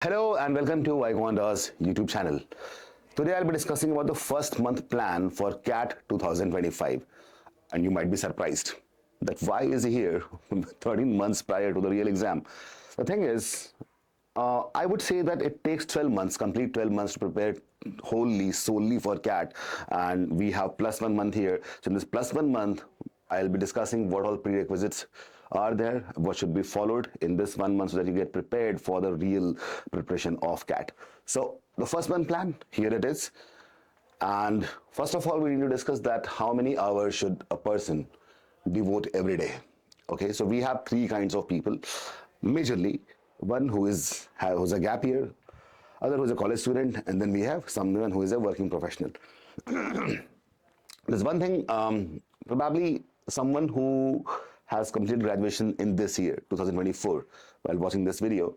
Hello and welcome to iQUANTA's YouTube channel. Today I'll be discussing about the first month plan for CAT 2025, and you might be surprised that why is he here 13 months prior to the real exam. The thing is, I would say that it takes 12 months, complete 12 months to prepare solely for CAT, and we have plus 1 month here. So in this plus 1 month, I'll be discussing what all prerequisites are there, what should be followed in this 1 month so that you get prepared for the real preparation of CAT. So the first month plan, here it is. And first of all, we need to discuss that how many hours should a person devote every day. Okay, so we have three kinds of people, majorly. One who's a gap year, other who's a college student, and then we have someone who is a working professional. There's one thing, probably someone who has completed graduation in this year, 2024, while watching this video,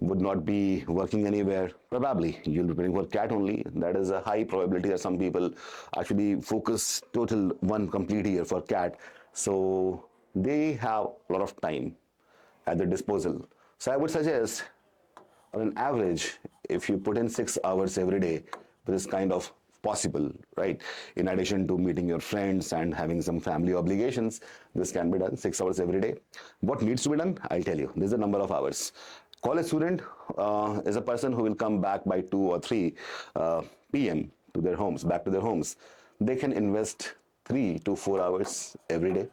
would not be working anywhere. Probably you'll be preparing for CAT only. That is a high probability that some people actually focus total one complete year for CAT. So they have a lot of time at their disposal. So I would suggest, on an average, if you put in 6 hours every day, which is kind of possible, right? In addition to meeting your friends and having some family obligations, this can be done 6 hours every day. What needs to be done? I'll tell you. This is the number of hours. College student is a person who will come back by 2 or 3 p.m. to their homes, back to their homes. They can invest 3 to 4 hours every day,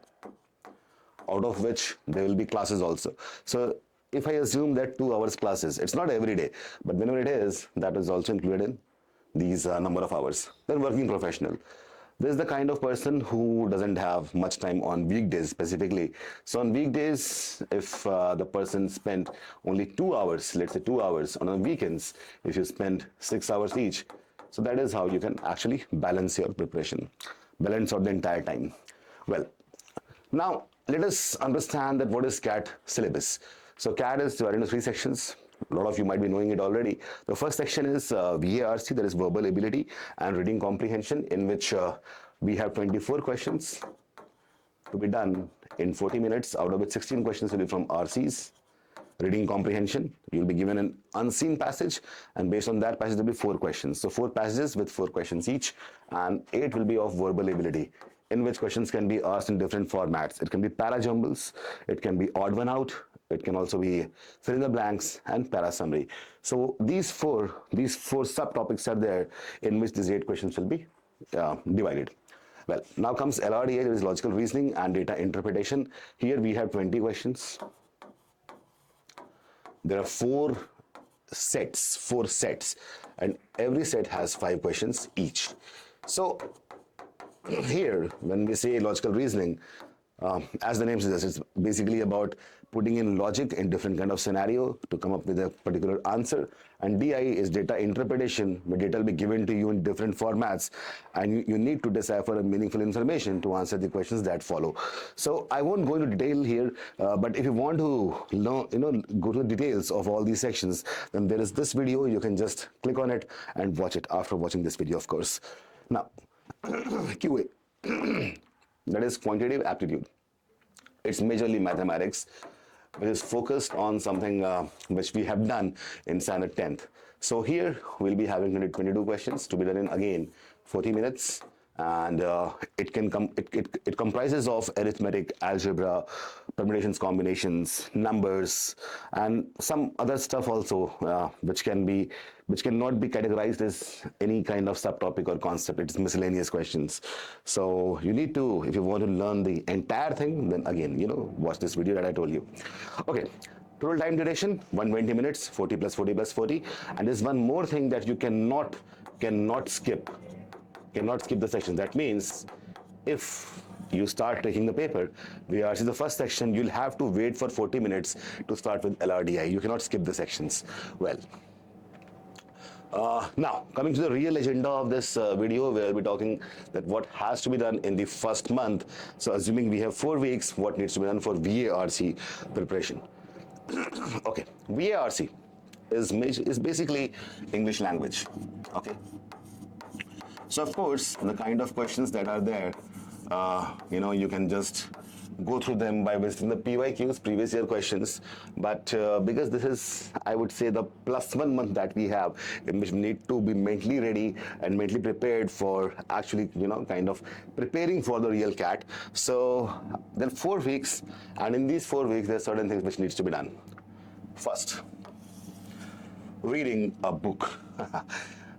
out of which there will be classes also. So if I assume that 2 hours classes, it's not every day, but whenever it is, that is also included in these number of hours. Then working professional. This is the kind of person who doesn't have much time on weekdays specifically. So on weekdays, if the person spent only 2 hours, let's say 2 hours, on weekends, if you spend 6 hours each, so that is how you can actually balance your preparation, balance out the entire time. Well, now let us understand that what is CAT syllabus. So CAT is divided into 3 sections. A lot of you might be knowing it already. The first section is VARC, that is verbal ability and reading comprehension, in which we have 24 questions to be done in 40 minutes, out of which 16 questions will be from RCs, reading comprehension. You'll be given an unseen passage, and based on that passage, there will be 4 questions. So 4 passages with 4 questions each, and 8 will be of verbal ability, in which questions can be asked in different formats. It can be para jumbles, it can be odd one out, it can also be fill in the blanks and para summary. So these four subtopics are there, in which these 8 questions will be divided. Well, now comes LRDI, that is logical reasoning and data interpretation. Here we have 20 questions. There are 4 sets, and every set has 5 questions each. So here, when we say logical reasoning, as the name suggests, it's basically about putting in logic in different kind of scenario to come up with a particular answer. And DI is data interpretation, where data will be given to you in different formats, and you need to decipher a meaningful information to answer the questions that follow. So I won't go into detail here, but if you want to go to the details of all these sections, then there is this video. You can just click on it and watch it after watching this video, of course. Now, QA. That is quantitative aptitude. It's majorly mathematics, which is focused on something which we have done in standard 10th. So here we'll be having 22 questions to be done in, again, 40 minutes. And it comprises of arithmetic, algebra, permutations, combinations, numbers, and some other stuff also, which cannot be categorized as any kind of subtopic or concept. It's miscellaneous questions. So you need to, if you want to learn the entire thing, then again, watch this video that I told you. Okay. Total time duration, 120 minutes, 40 plus 40 plus 40. And there's one more thing that you cannot skip. Cannot skip the section. That means if you start taking the paper, VARC is the first section, you'll have to wait for 40 minutes to start with LRDI. You cannot skip the sections. Well, now coming to the real agenda of this video, we'll be talking that what has to be done in the first month. So assuming we have 4 weeks, what needs to be done for VARC preparation. Okay, VARC is basically English language. Okay. So of course, the kind of questions that are there, you can just go through them by visiting the PYQs, previous year questions. But because this is, I would say, the +1 month that we have, in which we need to be mentally ready and mentally prepared for actually, kind of preparing for the real CAT. So there are 4 weeks, and in these 4 weeks, there are certain things which needs to be done. First, reading a book.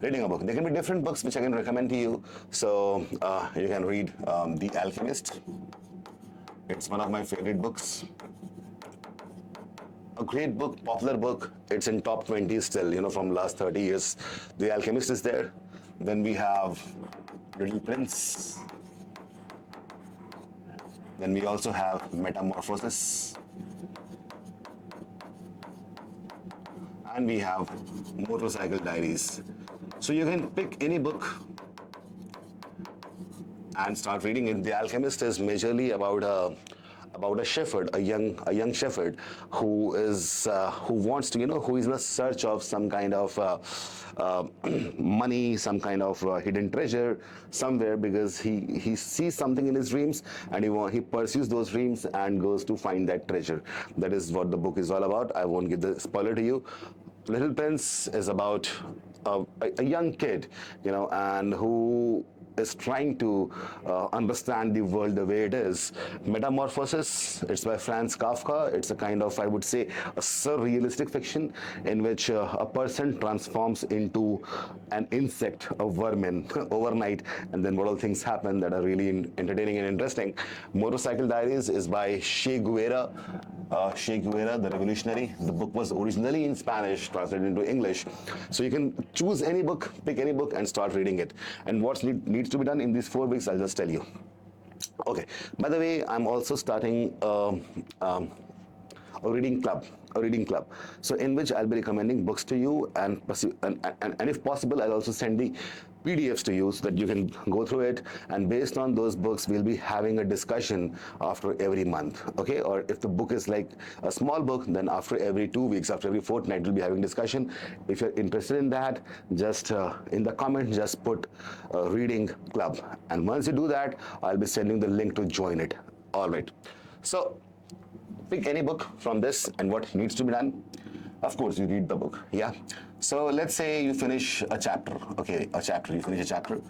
Reading a book. There can be different books which I can recommend to you. So you can read The Alchemist. It's one of my favorite books. A great book, popular book. It's in top 20 still, from last 30 years. The Alchemist is there. Then we have Little Prince. Then we also have Metamorphosis. And we have Motorcycle Diaries. So you can pick any book and start reading it. The Alchemist is majorly about a shepherd, a young shepherd who wants to, who is in a search of some kind of money, some kind of hidden treasure somewhere, because he sees something in his dreams, and he pursues those dreams and goes to find that treasure. That is what the book is all about. I won't give the spoiler to you. Little Prince is about a young kid, and who is trying to understand the world the way it is. Metamorphosis, it's by Franz Kafka. It's a kind of, I would say, a surrealistic fiction in which a person transforms into an insect, a vermin, overnight, and then what all things happen that are really entertaining and interesting. Motorcycle Diaries is by Che Guevara. Che Guevara, the revolutionary. The book was originally in Spanish, translated into English. So you can choose any book, pick any book, and start reading it. And what needs to be done in these 4 weeks, I'll just tell you. Okay. By the way, I'm also starting a reading club. So in which I'll be recommending books to you, and if possible, I'll also send the PDFs to you so that you can go through it, and based on those books we'll be having a discussion after every month. Okay, or if the book is like a small book, then after every 2 weeks, after every fortnight, we'll be having discussion. If you're interested in that, just in the comment just put reading club, and once you do that, I'll be sending the link to join it. All right, so pick any book from this, and what needs to be done, of course, you read the book. Yeah. So let's say you finish a chapter. Okay, you finish a chapter.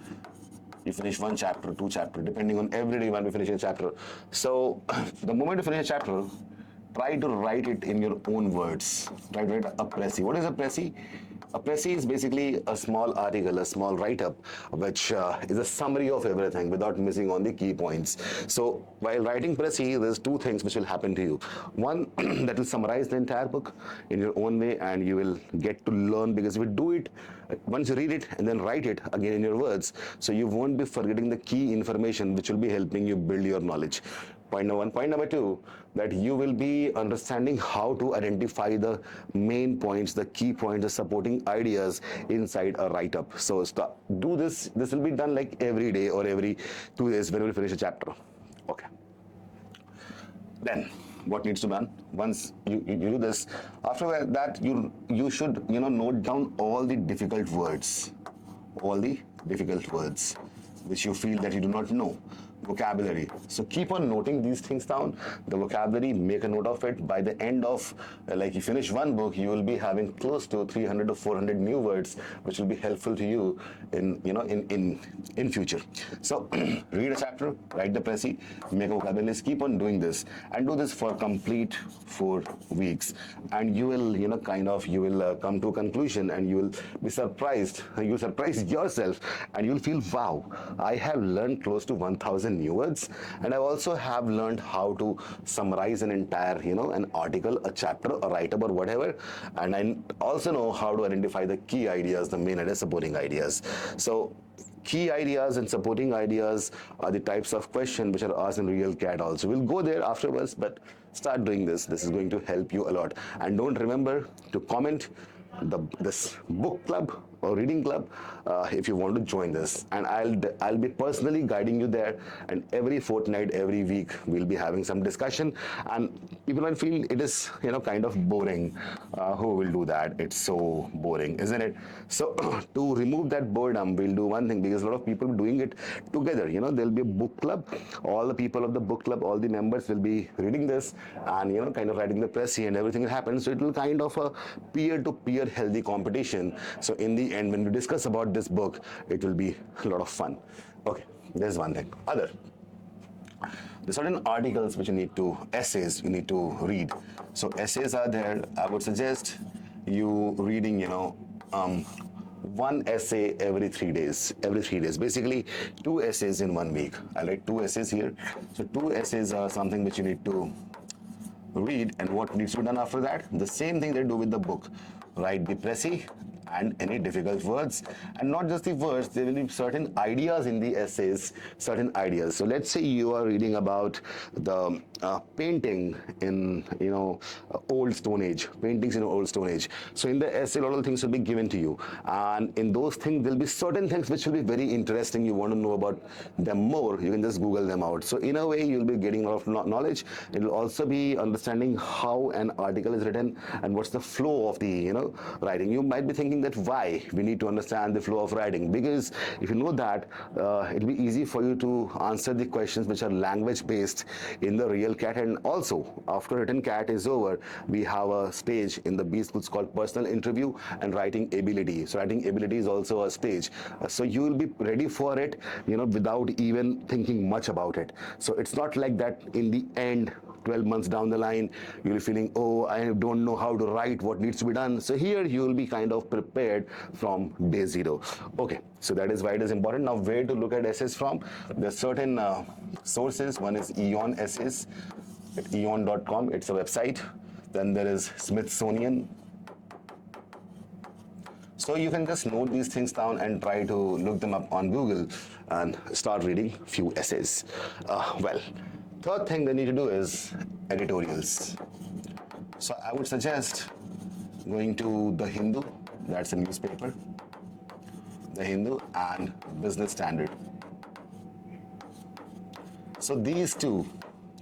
You finish 1 chapter, 2 chapter, depending on every day when we finish a chapter. So the moment you finish a chapter, try to write it in your own words. Try to write a précis. What is a précis? A précis is basically a small article, a small write-up, which is a summary of everything without missing on the key points. So while writing précis, there's 2 things which will happen to you. One, that will summarize the entire book in your own way, and you will get to learn, because if you do it, once you read it and then write it again in your words, so you won't be forgetting the key information which will be helping you build your knowledge. Point number 1. Point number 2, that you will be understanding how to identify the main points, the key points, the supporting ideas inside a write-up. So do this. This will be done like every day or every 2 days when we finish a chapter. Okay. Then what needs to be done? Once you do this, after that you should note down all the difficult words, which you feel that you do not know. Vocabulary. So keep on noting these things down. The vocabulary, make a note of it. By the end of, like, you finish 1 book, you will be having close to 300 to 400 new words, which will be helpful to you in future. So read a chapter, write the précis, make a vocabulary list. Keep on doing this, and do this for complete 4 weeks, and you will you will come to a conclusion, and you will be surprised. You will surprise yourself, and you'll feel, wow, I have learned close to 1,000 new words, and I also have learned how to summarize an entire, an article, a chapter, a write-up, or whatever, and I also know how to identify the key ideas, the main ideas, supporting ideas. So key ideas and supporting ideas are the types of questions which are asked in real CAT also. We'll go there afterwards, but start doing this. This is going to help you a lot. And don't remember to comment this book club or reading club if you want to join this, and I'll be personally guiding you there. And every fortnight, every week, we'll be having some discussion. And people might feel it is kind of boring. Who will do that? It's so boring, isn't it? So to remove that boredom, we'll do one thing, because a lot of people are doing it together. There'll be a book club. All the people of the book club, all the members will be reading this, and kind of writing the pressy, and everything will happen. So it will kind of a peer-to-peer healthy competition. So in the end, when we discuss about this book, it will be a lot of fun. Okay, there's one thing. There's certain articles which essays you need to read. So essays are there. I would suggest you reading, one essay every 3 days. Basically, 2 essays in 1 week. I like 2 essays here. So 2 essays are something which you need to read, and what needs to be done after that? The same thing they do with the book. Write the précis and any difficult words, and not just the words, there will be certain ideas in the essays, certain ideas. So let's say you are reading about the painting in old Stone Age, paintings in old Stone Age. So in the essay, a lot of things will be given to you, and in those things there will be certain things which will be very interesting. You want to know about them more, you can just Google them out. So in a way, you'll be getting a lot of knowledge. It will also be understanding how an article is written and what's the flow of the writing. You might be thinking that why we need to understand the flow of writing, because if you know that, it'll be easy for you to answer the questions which are language based in the real CAT. And also, after written CAT is over, we have a stage in the B schools called personal interview and writing ability. So writing ability is also a stage. So you will be ready for it, without even thinking much about it. So it's not like that in the end, 12 months down the line, you'll be feeling, oh, I don't know how to write, what needs to be done. So here you will be kind of prepared from day 0. Okay, so that is why it is important. Now, where to look at essays from? There are certain sources. One is Eon Essays at eon.com. It's a website. Then there is Smithsonian. So you can just note these things down and try to look them up on Google and start reading few essays. Third thing they need to do is editorials. So I would suggest going to The Hindu, that's a newspaper, The Hindu, and Business Standard. So these 2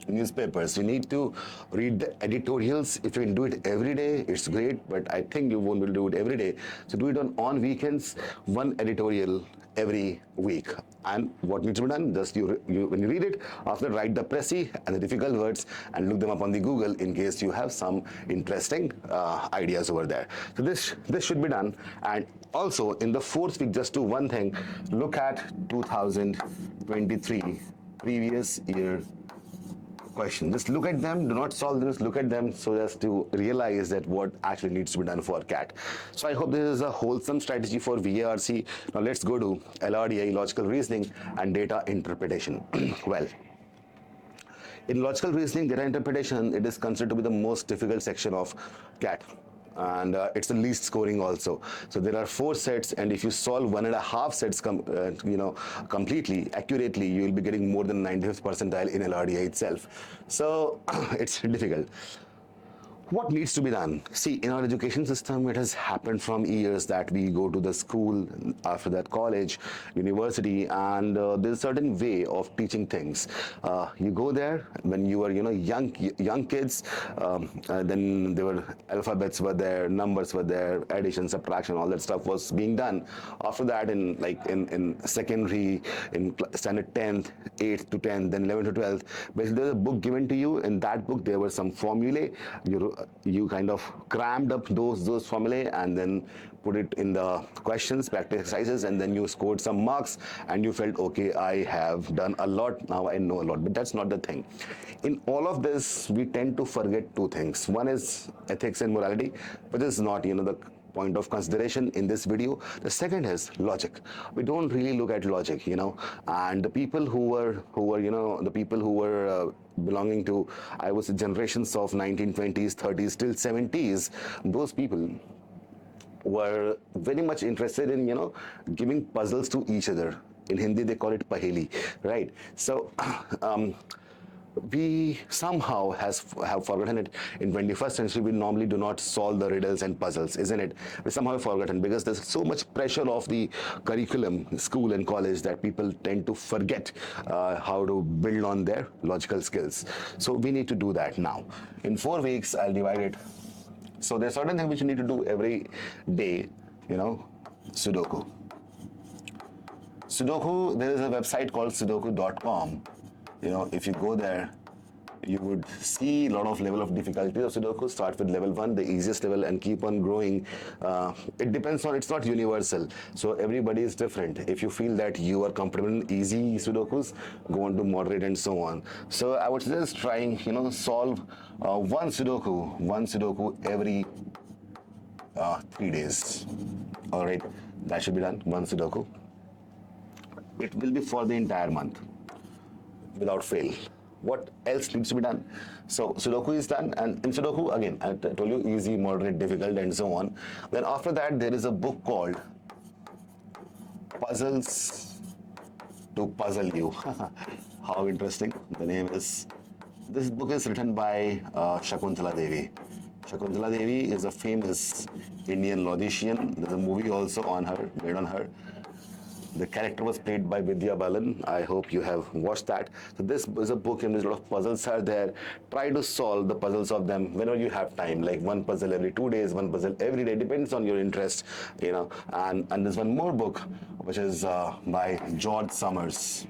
newspapers, you need to read the editorials. If you can do it every day, it's great, but I think you won't be able to do it every day. So do it on weekends, 1 editorial every week. And what needs to be done? Just you when you read it, after write the précis and the difficult words and look them up on the Google in case you have some interesting ideas over there. So this should be done. And also in the 4th week, just do one thing: look at 2023 previous year question. Just look at them, do not solve them, just look at them, so as to realize that what actually needs to be done for CAT. So I hope this is a wholesome strategy for VARC. Now let's go to LRDI, logical reasoning and data interpretation. Well, in logical reasoning, data interpretation, it is considered to be the most difficult section of CAT. And it's the least scoring also. So there are 4 sets, and if you solve 1.5 sets completely, accurately, you will be getting more than 95th percentile in LRDI itself. So it's difficult. What needs to be done? See, in our education system, it has happened from years that we go to the school, after that college, university, and there's a certain way of teaching things. You go there when you were, young kids. Then there were alphabets were there, numbers were there, addition, subtraction, all that stuff was being done. After that, in secondary, in standard 10th, 8th to 10th, then 11th to 12th, basically there's a book given to you. In that book, there were some formulae. You kind of crammed up those formulae and then put it in the questions, practice exercises, and then you scored some marks and you felt, okay, I have done a lot, now I know a lot. But that's not the thing. In all of this, we tend to forget 2 things. One is ethics and morality, but this is not, the point of consideration in this video. The second is logic. We don't really look at logic, and the people who were belonging to, I would say, generations of 1920s, 30s till 70s, those people were very much interested in, giving puzzles to each other. In Hindi, they call it paheli, right? So, we somehow have forgotten it. In 21st century, we normally do not solve the riddles and puzzles, isn't it? We somehow have forgotten because there's so much pressure of the curriculum, school and college, that people tend to forget how to build on their logical skills. So we need to do that now. In 4 weeks, I'll divide it. So there's certain things which you need to do every day, Sudoku. Sudoku, there is a website called Sudoku.com. If you go there, you would see a lot of level of difficulty of Sudoku. Start with level 1, the easiest level, and keep on growing. It depends on, it's not universal. So everybody is different. If you feel that you are comfortable in easy Sudokus, go on to moderate and so on. So I would suggest trying, solve one Sudoku every 3 days. All right, that should be done, one Sudoku. It will be for the entire month without fail. What else needs to be done? So Sudoku is done, and in Sudoku, again, I told you easy, moderate, difficult, and so on. Then after that, there is a book called Puzzles to Puzzle You. How interesting the name is. This book is written by Shakuntala Devi. Shakuntala Devi is a famous Indian logician. There's a movie also on her, made on her. The character was played by Vidya Balan. I hope you have watched that. So this is a book in which a lot of puzzles are there. Try to solve the puzzles of them whenever you have time, like one puzzle every 2 days, one puzzle every day, depends on your interest, And there's one more book, which is by George Summers.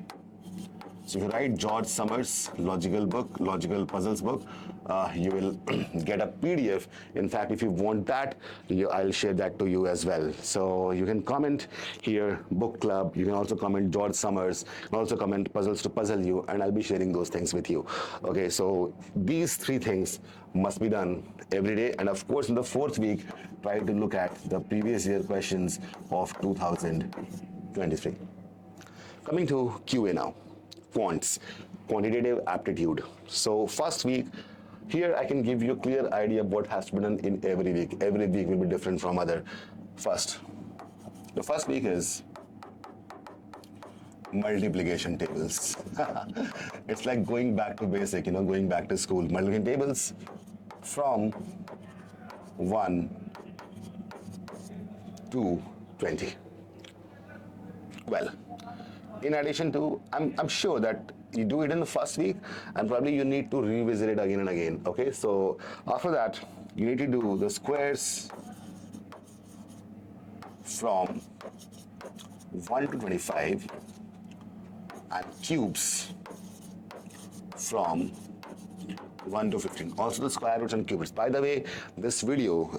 So if you write George Summers logical puzzles book, you will get a PDF. In fact, if you want that, I'll share that to you as well. So you can comment here, book club. You can also comment George Summers. You can also comment puzzles to puzzle you, and I'll be sharing those things with you. Okay, so these 3 things must be done every day. And of course, in the 4th week, try to look at the previous year questions of 2023. Coming to QA now. Quants, Quantitative Aptitude. So first week, here I can give you a clear idea of what has to be done in every week. Every week will be different from other. The first week is multiplication tables. It's like going back to basic, going back to school. Multiplication tables from 1 to 20. Well, in addition to, I'm sure that you do it in the first week, and probably you need to revisit it again and again. Okay, so after that, you need to do the squares from 1 to 25 and cubes from 1 to 15. Also the square roots and cubes. By the way, this video,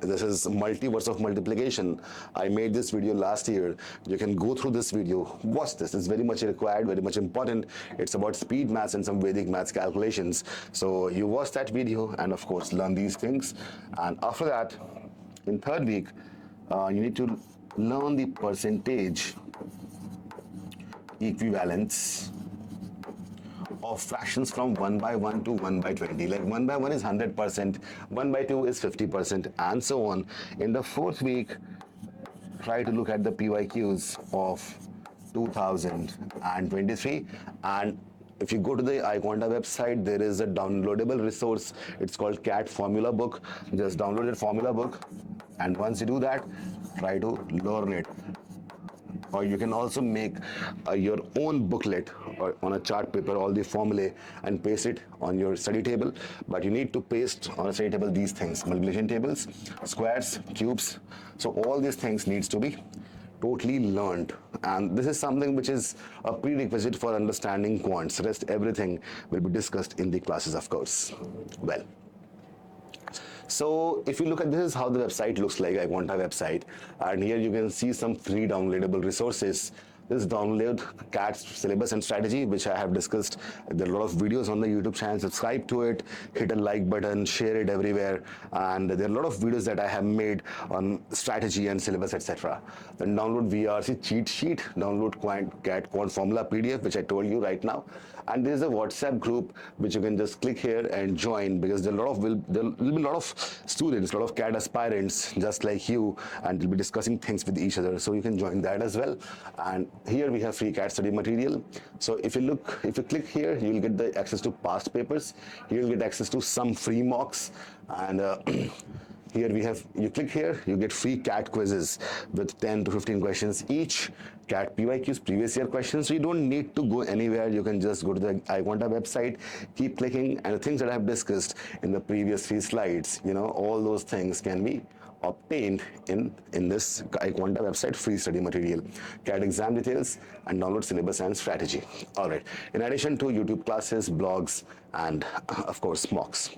this is multiverse of multiplication. I made this video last year. You can go through this video, watch this. It's very much required, very much important. It's about speed maths and some Vedic maths calculations. So you watch that video and of course learn these things. And after that, in 3rd week, you need to learn the percentage equivalence of fractions from 1 by 1 to 1 by 20. Like 1 by 1 is 100%, 1 by 2 is 50%, and so on. In the 4th week, try to look at the PYQs of 2023. And if you go to the iQUANTA website, there is a downloadable resource. It's called CAT Formula Book. Just download the formula book, and once you do that, try to learn it. Or you can also make your own booklet or on a chart paper, all the formulae, and paste it on your study table. But you need to paste on a study table these things: multiplication tables, squares, cubes. So all these things needs to be totally learned, and this is something which is a prerequisite for understanding quants. Rest everything will be discussed in the classes, of course. Well, so if you look at this, is how the website looks like, iQUANTA website, and here you can see some free downloadable resources. This download CAT's syllabus and strategy, which I have discussed. There are a lot of videos on the YouTube channel. Subscribe to it, hit a like button, share it everywhere. And there are a lot of videos that I have made on strategy and syllabus, etc. Then download VARC cheat sheet, download CAT Quant formula PDF, which I told you right now. And there is a WhatsApp group which you can just click here and join, because there will be a lot of students, a lot of CAT aspirants just like you, and we'll be discussing things with each other. So you can join that as well. And here we have free CAT study material. So if you click here, you will get the access to past papers. You will get access to some free mocks, and here we have, you click here, you get free CAT quizzes with 10 to 15 questions each. CAT PYQs, previous year questions. So you don't need to go anywhere. You can just go to the iQUANTA website, keep clicking, and the things that I have discussed in the previous 3 slides, all those things can be obtained in this iQUANTA website, free study material, CAT exam details, and download syllabus and strategy. All right. In addition to YouTube classes, blogs, and of course mocks.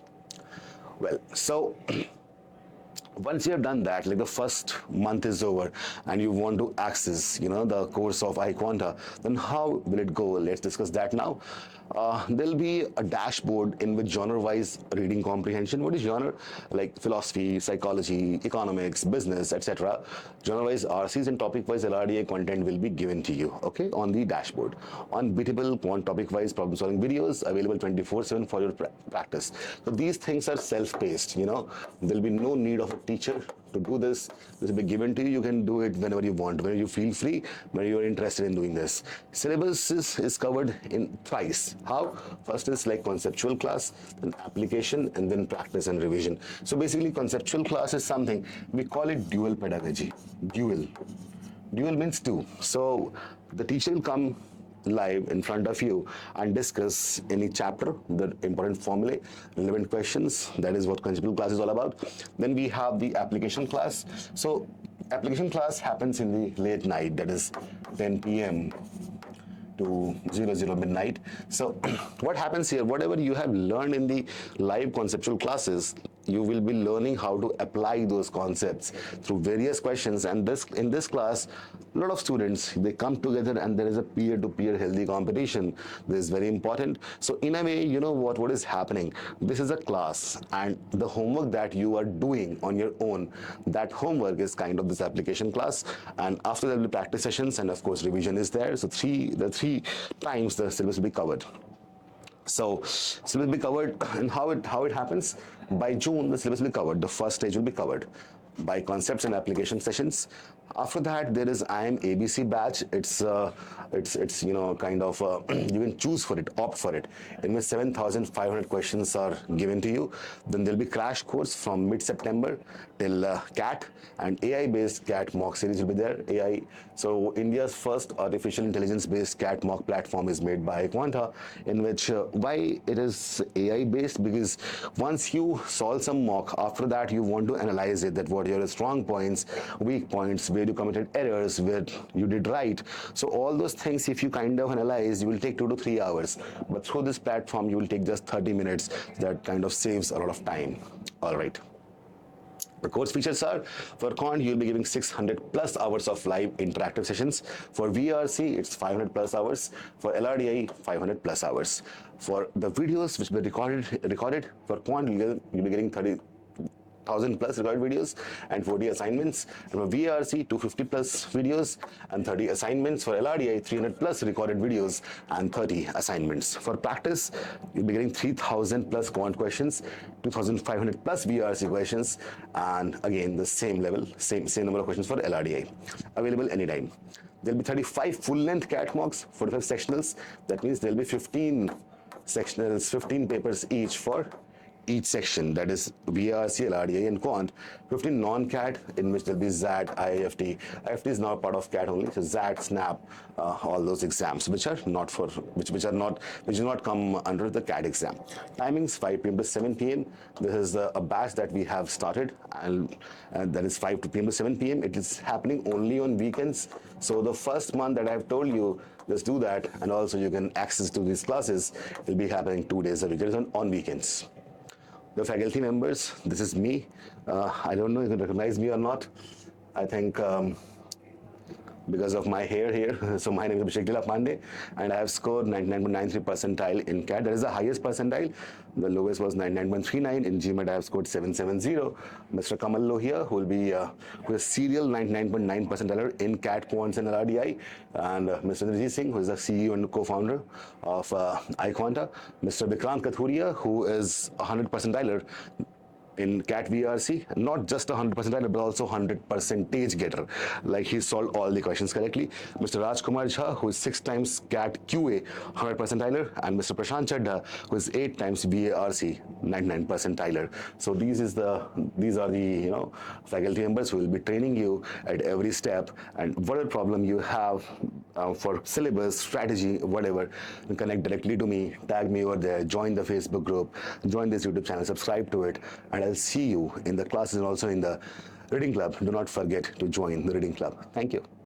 Well, so once you have done that, like the first month is over and you want to access, the course of iQUANTA, then how will it go? Let's discuss that now. There'll be a dashboard in which genre-wise reading comprehension. What is genre? Like philosophy, psychology, economics, business, etc. Genre-wise RCs and topic-wise LRDI content will be given to you, okay, on the dashboard. Unbeatable quant topic-wise problem-solving videos available 24/7 for your practice. So these things are self-paced, There'll be no need of a teacher to do this. This will be given to you. You can do it whenever you want, whenever you feel free, when you are interested in doing this. Syllabus is covered in thrice. How? First is like conceptual class, then application, and then practice and revision. So basically conceptual class is something, we call it dual pedagogy. Dual means two. So the teacher will come live in front of you and discuss any chapter, the important formulae, relevant questions. That is what conceptual class is all about. Then we have the application class. So application class happens in the late night, that is 10 p.m. to 00 midnight. So what happens here, whatever you have learned in the live conceptual classes, you will be learning how to apply those concepts through various questions. And in this class, a lot of students, they come together and there is a peer-to-peer healthy competition. This is very important. So in a way, what is happening? This is a class, and the homework that you are doing on your own, that homework is kind of this application class. And after that will be practice sessions, and of course revision is there. So the three times the syllabus will be covered. So syllabus will be covered, and how it happens? By June, the syllabus will be covered. The first stage will be covered by concepts and application sessions. After that, there is IM ABC batch. It's kind of you can choose for it, opt for it, in which 7,500 questions are given to you. Then there'll be crash course from mid-September till CAT, and AI-based CAT mock series will be there. AI. So India's first artificial intelligence-based CAT mock platform is made by iQUANTA, in which why it is AI-based, because once you solve some mock, after that you want to analyze it, that what are your strong points, weak points, where you committed errors, where you did right. So all those things, if you kind of analyze, you will take 2 to 3 hours. But through this platform, you will take just 30 minutes. That kind of saves a lot of time. All right. The course features are, for Quant, you'll be giving 600 plus hours of live interactive sessions. For VARC, it's 500 plus hours. For LRDI, 500 plus hours. For the videos which were recorded for Quant, you'll be getting 30,000 plus recorded videos and 40 assignments. And for VARC, 250 plus videos and 30 assignments. For LRDI, 300 plus recorded videos and 30 assignments. For practice, you'll be getting 3,000 plus Quant questions, 2,500 plus VARC questions, and again the same level, same number of questions for LRDI. Available anytime. There'll be 35 full-length CAT mocks, 45 sectionals. That means there'll be 15 sectionals, 15 papers each for each section, that is VARC, LRDI, and Quant. 15 non-CAT, in which there will be ZAT, IIFT. IIFT is now part of CAT only, so ZAT, SNAP, all those exams, which do not come under the CAT exam. Timings 5 p.m. to 7 p.m. This is a batch that we have started, and that is 5 p.m. to 7 p.m. It is happening only on weekends. So the first month that I have told you, just do that, and also you can access to these classes. It will be happening 2 days a week. It is on weekends. The faculty members, this is me. I don't know if you can recognize me or not. I think because of my hair here. So my name is Abhishek Pandey, and I have scored 99.93 percentile in CAT. That is the highest percentile. The lowest was 99.39. In GMAT, I have scored 770. Mr. Kamal Lohia, who will be who is serial 99.9 percentile in CAT, Quants, and LRDI, and Mr. Nirjit Singh, who is the CEO and co-founder of iQUANTA. Mr. Vikrant Kathuria, who is 100 percentiler in CAT VRC, not just a 100 percentile, but also 100 percentage getter. Like he solved all the questions correctly. Mr. Rajkumar Jha, who is 6 times CAT QA, 100 percentiler, and Mr. Prashant Chadha, who is 8 times VARC, 99 percentiler. So these are the faculty members who will be training you at every step. And whatever problem you have for syllabus, strategy, whatever, you connect directly to me, tag me over there, join the Facebook group, join this YouTube channel, subscribe to it, and I'll see you in the classes and also in the reading club. Do not forget to join the reading club. Thank you.